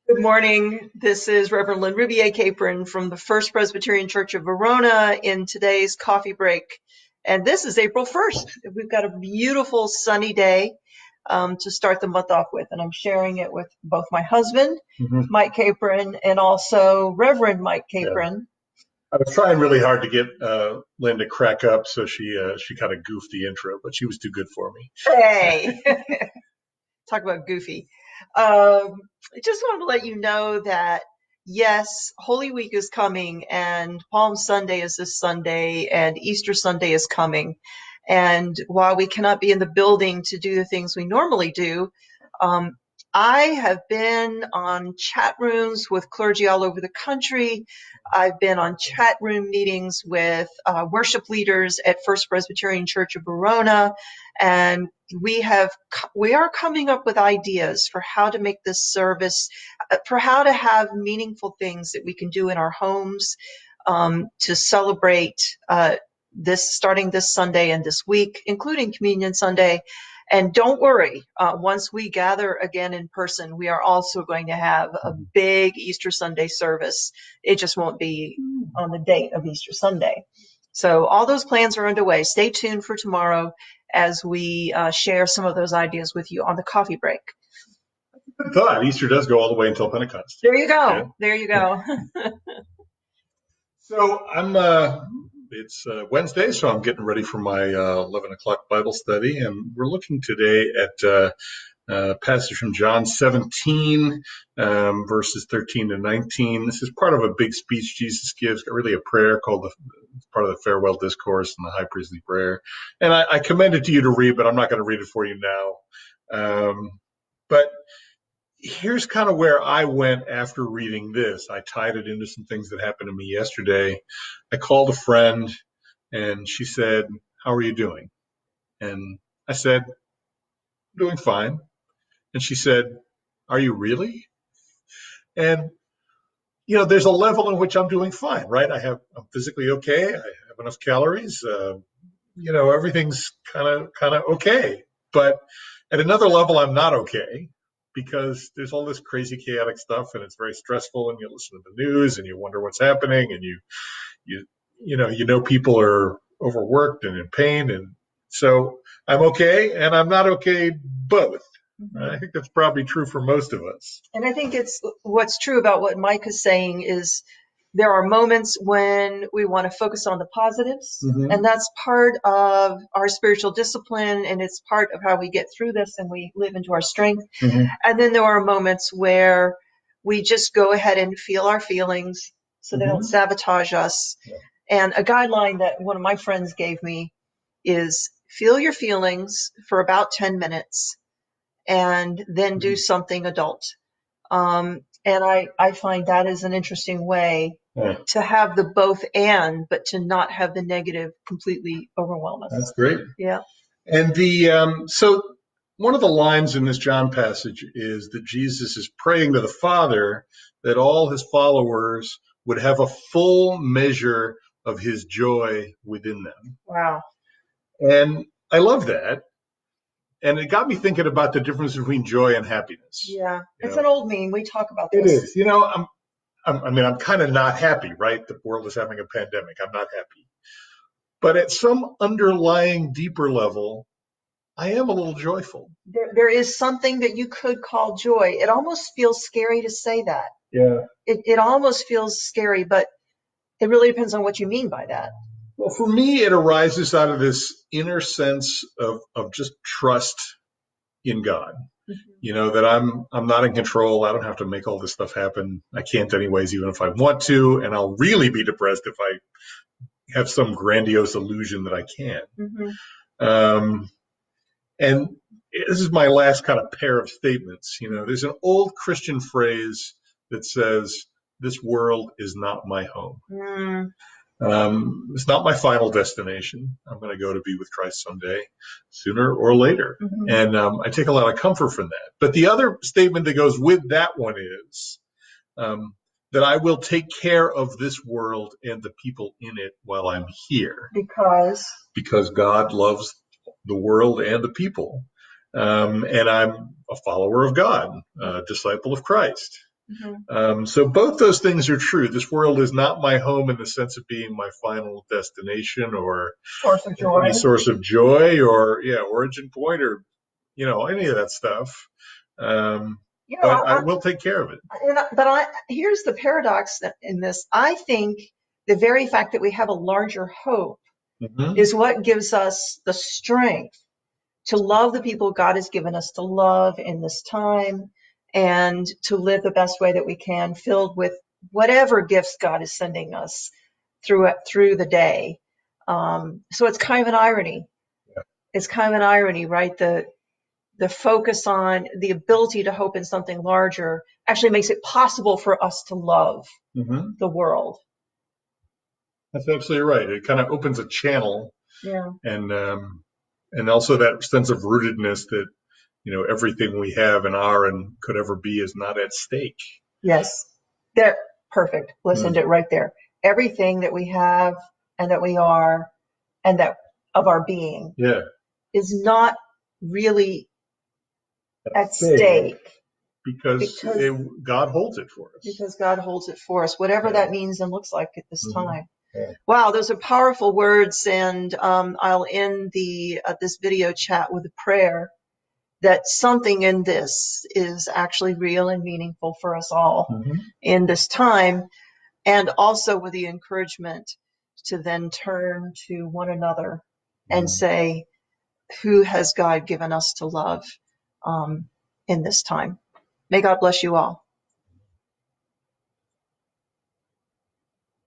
Good morning. This is Reverend Lynn Capron from the First Presbyterian Church of Verona in today's coffee break. And this is April 1st. We've got a beautiful sunny day to start the month off with. And I'm sharing it with both my husband, Mike Capron, and also Reverend Mike Capron. I was trying really hard to get Lynn to crack up, so she kind of goofed the intro, but she was too good for me. Hey, talk about goofy. I just wanted to let you know that, yes, Holy Week is coming, and Palm Sunday is this Sunday, and Easter Sunday is coming. And while we cannot be in the building to do the things we normally do, I have been on chat rooms with clergy all over the country. I've been on chat room meetings with worship leaders at First Presbyterian Church of Verona, and we are coming up with ideas for how to make this service, for how to have meaningful things that we can do in our homes to celebrate this starting this Sunday and this week, including Communion Sunday. And don't worry, once we gather again in person, we are also going to have a big Easter Sunday service. It just won't be on the date of Easter Sunday. So all those plans are underway. Stay tuned for tomorrow as we share some of those ideas with you on the coffee break. Good thought. Easter does go all the way until Pentecost. There you go. Yeah. There you go. So it's Wednesday, so I'm getting ready for my 11 o'clock Bible study, and we're looking today at a passage from John 17, verses 13 to 19. This is part of a big speech Jesus gives, really a prayer called part of the farewell discourse and the high priestly prayer. And I commend it to you to read, but I'm not going to read it for you now. But here's kind of where I went after reading this. I tied it into some things that happened to me yesterday. I called a friend, and she said, "How are you doing?" And I said, "Doing fine." And she said, "Are you really?" And, there's a level in which I'm doing fine, right? I'm physically okay. I have enough calories. Everything's kind of okay. But at another level, I'm not okay, because there's all this crazy chaotic stuff, and it's very stressful, and you listen to the news and you wonder what's happening, and you people are overworked and in pain. And so I'm okay and I'm not okay both. I think that's probably true for most of us. And I think what's true about what Mike is saying is there are moments when we want to focus on the positives, and that's part of our spiritual discipline, and it's part of how we get through this and we live into our strength. And then there are moments where we just go ahead and feel our feelings so they don't sabotage us. Yeah. And a guideline that one of my friends gave me is feel your feelings for about 10 minutes and then do something adult. And I find that is an interesting way to have the both and, but to not have the negative completely overwhelm us. That's great. Yeah. And so one of the lines in this John passage is that Jesus is praying to the Father that all his followers would have a full measure of his joy within them. Wow. And I love that. And it got me thinking about the difference between joy and happiness. Yeah, it's an old meme. We talk about this. It is. I'm kind of not happy, right? The world is having a pandemic. I'm not happy. But at some underlying deeper level, I am a little joyful. There is something that you could call joy. It almost feels scary to say that. Yeah. It almost feels scary, but it really depends on what you mean by that. Well, for me, it arises out of this inner sense of just trust in God. That I'm not in control. I don't have to make all this stuff happen. I can't anyways, even if I want to. And I'll really be depressed if I have some grandiose illusion that I can. And this is my last kind of pair of statements. There's an old Christian phrase that says, "This world is not my home." It's not my final destination. I'm going to go to be with Christ someday, sooner or later. And I take a lot of comfort from that. But the other statement that goes with that one is that I will take care of this world and the people in it while I'm here. Because God loves the world and the people. And I'm a follower of God, a disciple of Christ. So both those things are true. This world is not my home in the sense of being my final destination or Source of any joy. source of joy or origin point or any of that stuff. You know, But I will take care of it. here's the paradox in this. I think the very fact that we have a larger hope Mm-hmm. is what gives us the strength to love the people God has given us to love in this time and to live the best way that we can, filled with whatever gifts God is sending us through the day. So it's kind of an irony. Yeah. It's kind of an irony, right? The focus on the ability to hope in something larger actually makes it possible for us to love Mm-hmm. the world. That's absolutely right. It kind of opens a channel, Yeah. and also that sense of rootedness that everything we have and are and could ever be is not at stake. Yes. There. Perfect. Listened it right there. Everything that we have and that we are and that of our being Yeah. is not really at Stake stake because because God holds it for us. God holds it for us, whatever Yeah. that means and looks like at this Mm-hmm. time. Yeah. Wow, those are powerful words, and I'll end this video chat with a prayer that something in this is actually real and meaningful for us all in this time, and also with the encouragement to then turn to one another and say, who has God given us to love in this time? May God bless you all.